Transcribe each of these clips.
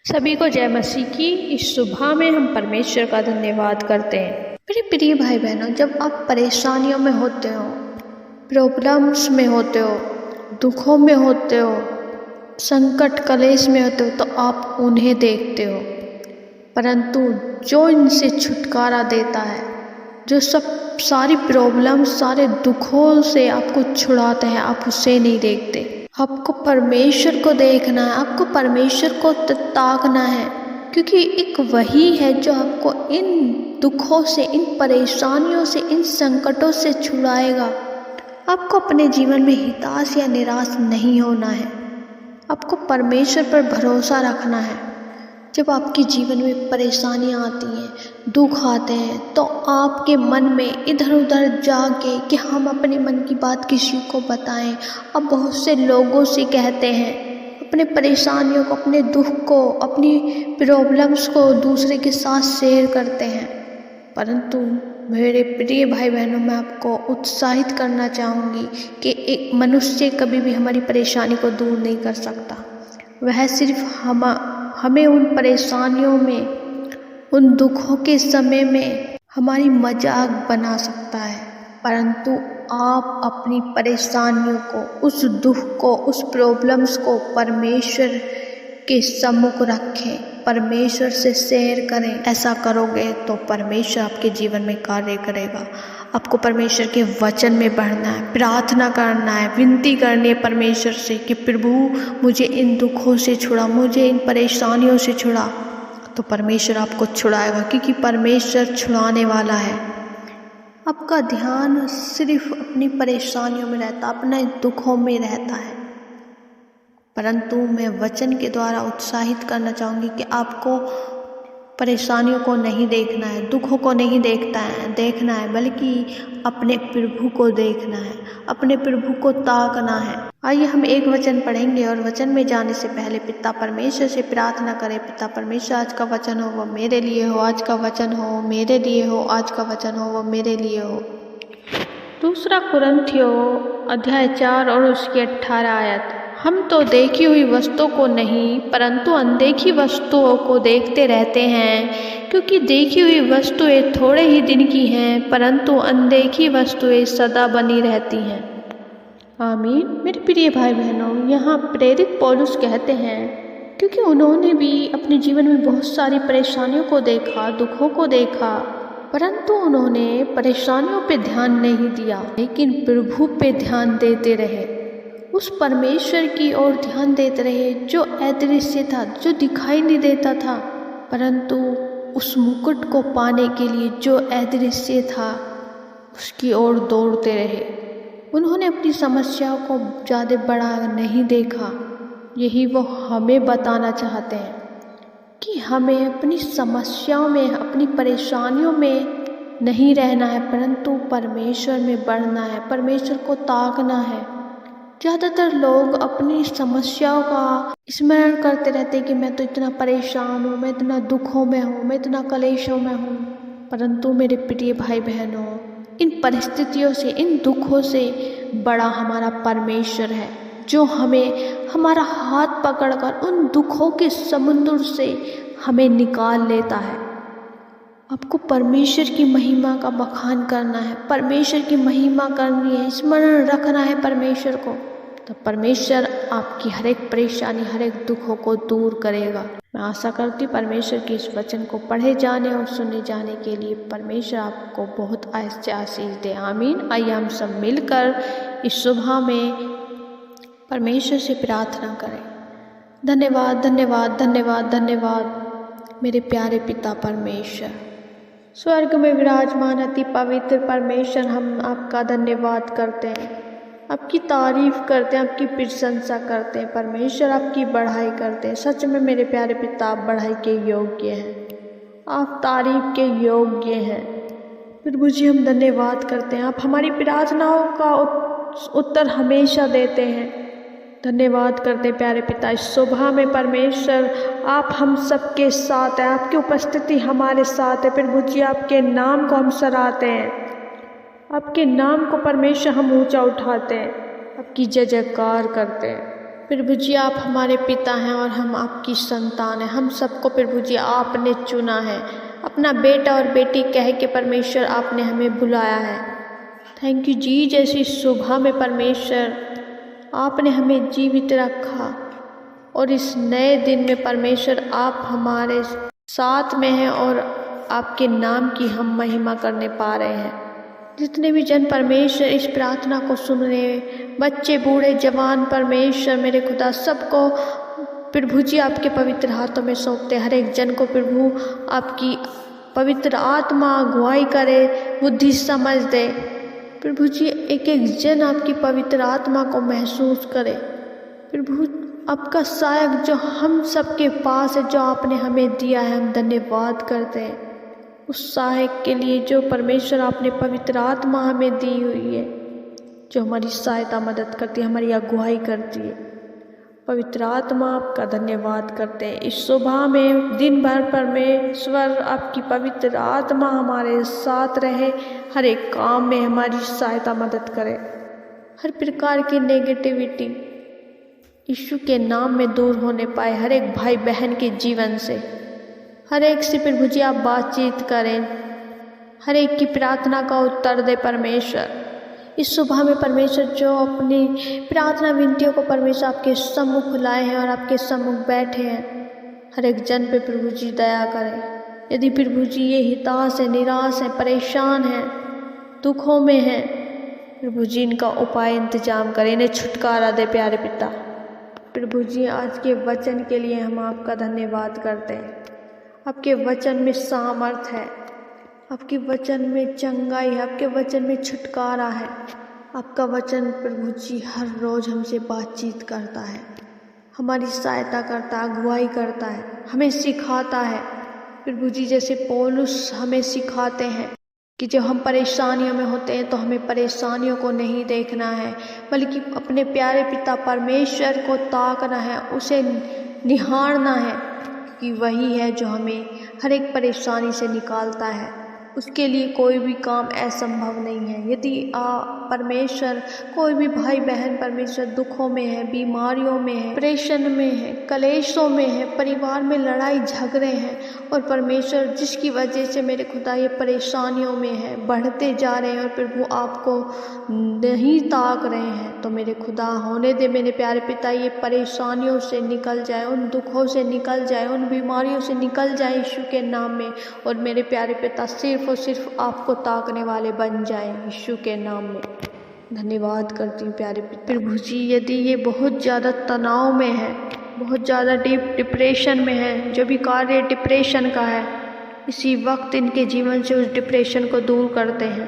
सभी को जय मसीह की। इस सुबह में हम परमेश्वर का धन्यवाद करते हैं। मेरे प्रिय भाई बहनों, जब आप परेशानियों में होते हो, प्रॉब्लम्स में होते हो, दुखों में होते हो, संकट कलेश में होते हो, तो आप उन्हें देखते हो। परंतु जो इनसे छुटकारा देता है, जो सब सारी प्रॉब्लम्स सारे दुखों से आपको छुड़ाते हैं, आप उसे नहीं देखते। आपको परमेश्वर को देखना है, आपको परमेश्वर को ताकना है, क्योंकि एक वही है जो आपको इन दुखों से, इन परेशानियों से, इन संकटों से छुड़ाएगा। आपको अपने जीवन में हताश या निराश नहीं होना है। आपको परमेश्वर पर भरोसा रखना है। जब आपके जीवन में परेशानियां आती हैं, दुख आते हैं, तो आपके मन में इधर उधर जाके कि हम अपने मन की बात किसी को बताएं। अब बहुत से लोगों से कहते हैं अपने परेशानियों को, अपने दुख को, अपनी प्रॉब्लम्स को दूसरे के साथ शेयर करते हैं। परंतु मेरे प्रिय भाई बहनों, मैं आपको उत्साहित करना चाहूँगी कि एक मनुष्य कभी भी हमारी परेशानी को दूर नहीं कर सकता। वह सिर्फ हमें उन परेशानियों में, उन दुखों के समय में हमारी मजाक बना सकता है। परंतु आप अपनी परेशानियों को, उस दुख को, उस प्रॉब्लम्स को परमेश्वर के सम्मुख रखें, परमेश्वर से शेयर करें। ऐसा करोगे तो परमेश्वर आपके जीवन में कार्य करेगा। आपको परमेश्वर के वचन में बढ़ना है, प्रार्थना करना है, विनती करनी है परमेश्वर से कि प्रभु मुझे इन दुखों से छुड़ा, मुझे इन परेशानियों से छुड़ा। तो परमेश्वर आपको छुड़ाएगा, क्योंकि परमेश्वर छुड़ाने वाला है। आपका ध्यान सिर्फ अपनी परेशानियों में रहता, अपने दुखों में रहता है। परंतु मैं वचन के द्वारा उत्साहित करना चाहूँगी कि आपको परेशानियों को नहीं देखना है, दुखों को नहीं देखना है, बल्कि अपने प्रभु को देखना है, अपने प्रभु को ताकना है। आइए हम एक वचन पढ़ेंगे और वचन में जाने से पहले पिता परमेश्वर से प्रार्थना करें। पिता परमेश्वर, आज का वचन हो वह मेरे लिए हो, आज का वचन हो मेरे लिए हो, आज का वचन हो वह मेरे लिए हो। 2 कुरिन्थियों अध्याय 4 और उसकी 18 आयत। हम तो देखी हुई वस्तुओं को नहीं परंतु अनदेखी वस्तुओं को देखते रहते हैं, क्योंकि देखी हुई वस्तुएं थोड़े ही दिन की हैं, परंतु अनदेखी वस्तुएं सदा बनी रहती हैं। आमीन। मेरे प्रिय भाई बहनों, यहाँ प्रेरित पौलुस कहते हैं, क्योंकि उन्होंने भी अपने जीवन में बहुत सारी परेशानियों को देखा, दुखों को देखा, परंतु उन्होंने परेशानियों पे ध्यान नहीं दिया, लेकिन प्रभु पे ध्यान देते रहे, उस परमेश्वर की ओर ध्यान देते रहे जो अदृश्य था, जो दिखाई नहीं देता था, परंतु उस मुकुट को पाने के लिए जो अदृश्य था उसकी ओर दौड़ते रहे। उन्होंने अपनी समस्याओं को ज़्यादा बड़ा नहीं देखा। यही वो हमें बताना चाहते हैं कि हमें अपनी समस्याओं में, अपनी परेशानियों में नहीं रहना है, परंतु परमेश्वर में बढ़ना है, परमेश्वर को ताकना है। ज़्यादातर लोग अपनी समस्याओं का स्मरण करते रहते हैं कि मैं तो इतना परेशान हूँ, मैं इतना दुखों में हूँ, मैं इतना कलेशों में हूँ। परंतु मेरे प्रिय भाई बहनों, इन परिस्थितियों से, इन दुखों से बड़ा हमारा परमेश्वर है, जो हमें हमारा हाथ पकड़कर उन दुखों के समुद्र से हमें निकाल लेता है। आपको परमेश्वर की महिमा का बखान करना है, परमेश्वर की महिमा करनी है, स्मरण रखना है परमेश्वर को, तो परमेश्वर आपकी हर एक परेशानी, हर एक दुखों को दूर करेगा। मैं आशा करती हूँ परमेश्वर के इस वचन को पढ़े जाने और सुने जाने के लिए परमेश्वर आपको बहुत आशीष दे। आमीन। आइए हम सब मिलकर इस सुबह में परमेश्वर से प्रार्थना करें। धन्यवाद, धन्यवाद, धन्यवाद, धन्यवाद मेरे प्यारे पिता परमेश्वर, स्वर्ग में विराजमान अति पवित्र परमेश्वर, हम आपका धन्यवाद करते हैं, आपकी तारीफ करते हैं, आपकी प्रशंसा करते हैं परमेश्वर, आपकी बढ़ाई करते हैं। सच में मेरे प्यारे पिता, आप बढ़ाई के योग्य हैं, आप तारीफ के योग्य हैं। प्रभु जी, हम धन्यवाद करते हैं, आप हमारी प्रार्थनाओं का उत्तर हमेशा देते हैं। धन्यवाद करते हैं प्यारे पिता, इस सुबह में परमेश्वर आप हम सबके साथ हैं, आपकी उपस्थिति हमारे साथ है। प्रभु जी, आपके नाम को हम सराहते हैं, आपके नाम को परमेश्वर हम ऊंचा उठाते हैं, आपकी जय जयकार करते हैं। प्रभु जी आप हमारे पिता हैं और हम आपकी संतान हैं। हम सबको प्रभु जी आपने चुना है, अपना बेटा और बेटी कह के परमेश्वर आपने हमें बुलाया है। थैंक यू जी, जैसी सुबह में परमेश्वर आपने हमें जीवित रखा और इस नए दिन में परमेश्वर आप हमारे साथ में हैं और आपके नाम की हम महिमा करने पा रहे हैं। जितने भी जन परमेश्वर इस प्रार्थना को सुन रहे हैं, बच्चे बूढ़े जवान, परमेश्वर मेरे खुदा सबको प्रभु जी आपके पवित्र हाथों में सौंपते। हर एक जन को प्रभु आपकी पवित्र आत्मा अगुवाई करे, बुद्धि समझ दे। प्रभु जी एक एक जन आपकी पवित्र आत्मा को महसूस करे। प्रभु आपका सहायक जो हम सबके पास है, जो आपने हमें दिया है, हम धन्यवाद करते हैं उस सहायक के लिए जो परमेश्वर आपने पवित्र आत्मा हमें दी हुई है, जो हमारी सहायता मदद करती है, हमारी अगुवाई करती है। पवित्र आत्मा आपका धन्यवाद करते हैं। इस सुबह में दिन भर परमेश्वर आपकी पवित्र आत्मा हमारे साथ रहे, हर एक काम में हमारी सहायता मदद करे। हर प्रकार की नेगेटिविटी यीशु के नाम में दूर होने पाए, हर एक भाई बहन के जीवन से। हर एक से प्रभु जी आप बातचीत करें, हर एक की प्रार्थना का उत्तर दे परमेश्वर। इस सुबह में परमेश्वर जो अपनी प्रार्थना विनतियों को परमेश्वर आपके सम्मुख लाए हैं और आपके सम्मुख बैठे हैं, हर एक जन पे प्रभु जी दया करें। यदि प्रभु जी ये हताश है, निराश है, परेशान है, दुखों में है, प्रभु जी इनका उपाय इंतजाम करें, इन्हें छुटकारा दे प्यारे पिता। प्रभु जी आज के वचन के लिए हम आपका धन्यवाद करते हैं। आपके वचन में सामर्थ है, आपके वचन में चंगाई है, आपके वचन में छुटकारा है। आपका वचन प्रभु जी हर रोज़ हमसे बातचीत करता है, हमारी सहायता करता है, अगुवाई करता है, हमें सिखाता है। प्रभु जी जैसे पौलुस हमें सिखाते हैं कि जब हम परेशानियों में होते हैं तो हमें परेशानियों को नहीं देखना है, बल्कि अपने प्यारे पिता परमेश्वर को ताकना है, उसे निहारना है, कि वही है जो हमें हर एक परेशानी से निकालता है। उसके लिए कोई भी काम असंभव नहीं है। यदि परमेश्वर कोई भी भाई बहन परमेश्वर दुखों में है, बीमारियों में है, परेशान में है, कलेशों में है, परिवार में लड़ाई झगड़े हैं और परमेश्वर जिसकी वजह से मेरे खुदा ये परेशानियों में है, बढ़ते जा रहे हैं और प्रभु आपको नहीं ताक रहे हैं, तो मेरे खुदा होने दे मेरे प्यारे पिता ये परेशानियों से निकल जाए, उन दुखों से निकल जाए, उन बीमारियों से निकल जाए यीशु के नाम में। और मेरे प्यारे पिता सिर्फ और सिर्फ आपको ताकने वाले बन जाएं यीशु के नाम में। धन्यवाद करती हूँ प्यारे प्रभु जी। यदि ये बहुत ज़्यादा तनाव में है, बहुत ज़्यादा डीप डिप्रेशन में है, जो भी कार्य डिप्रेशन का है, इसी वक्त इनके जीवन से उस डिप्रेशन को दूर करते हैं,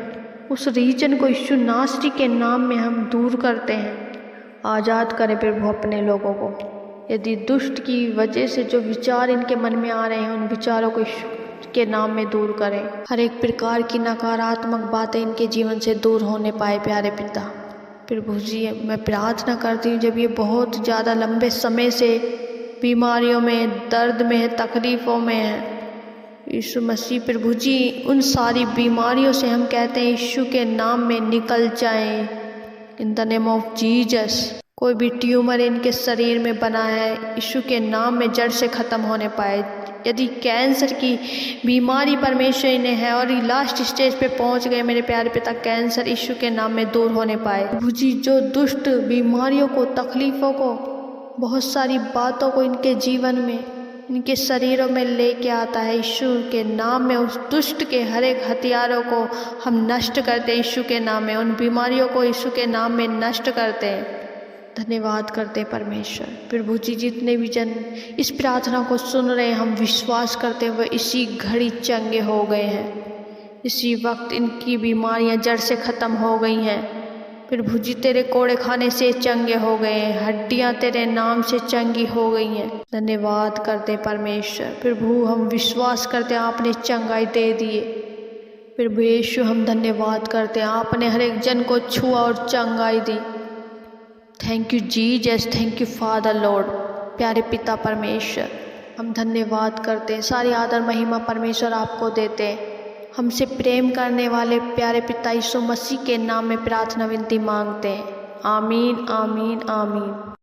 उस रीजन को यीशु नासरी के नाम में हम दूर करते हैं। आज़ाद करें प्रभु अपने लोगों को। यदि दुष्ट की वजह से जो विचार इनके मन में आ रहे हैं, उन विचारों को के नाम में दूर करें। हर एक प्रकार की नकारात्मक बातें इनके जीवन से दूर होने पाए प्यारे पिता। प्रभु जी मैं प्रार्थना करती हूँ, जब ये बहुत ज़्यादा लंबे समय से बीमारियों में, दर्द में है, तकलीफ़ों में है, यीशु मसीह प्रभु जी उन सारी बीमारियों से हम कहते हैं यीशु के नाम में निकल जाएं, in the name of Jesus. कोई भी ट्यूमर इनके शरीर में बना है, यीशु के नाम में जड़ से ख़त्म होने पाए। यदि कैंसर की बीमारी परमेश्वर इन्हें है और ये लास्ट स्टेज पे पहुंच गए, मेरे प्यारे पिता कैंसर यीशु के नाम में दूर होने पाए। प्रभु जी जो दुष्ट बीमारियों को, तकलीफ़ों को, बहुत सारी बातों को इनके जीवन में, इनके शरीरों में लेके आता है, यीशु के नाम में उस दुष्ट के हर एक हथियारों को हम नष्ट करते हैं यीशु के नाम में, उन बीमारियों को यीशु के नाम में नष्ट करते हैं। धन्यवाद करते हैं परमेश्वर। प्रभु जी जितने भी जन इस प्रार्थना को सुन रहे हैं, हम विश्वास करते हुए इसी घड़ी चंगे हो गए हैं, इसी वक्त इनकी बीमारियां जड़ से ख़त्म हो गई हैं। प्रभु जी तेरे कोड़े खाने से चंगे हो गए हैं, हड्डियां तेरे नाम से चंगी हो गई हैं। धन्यवाद करते परमेश्वर। प्रभु हम विश्वास करते हैं आपने चंगाई दे दिए। प्रभु यीशु हम धन्यवाद करते हैं, आपने हर एक जन को छुआ और चंगाई दी। Thank you Jesus, thank you father lord. प्यारे पिता परमेश्वर हम धन्यवाद करते हैं, सारी आदर महिमा परमेश्वर आपको देते हैं। हमसे प्रेम करने वाले प्यारे पिता यीशु मसीह के नाम में प्रार्थना विनती मांगते हैं। आमीन आमीन आमीन।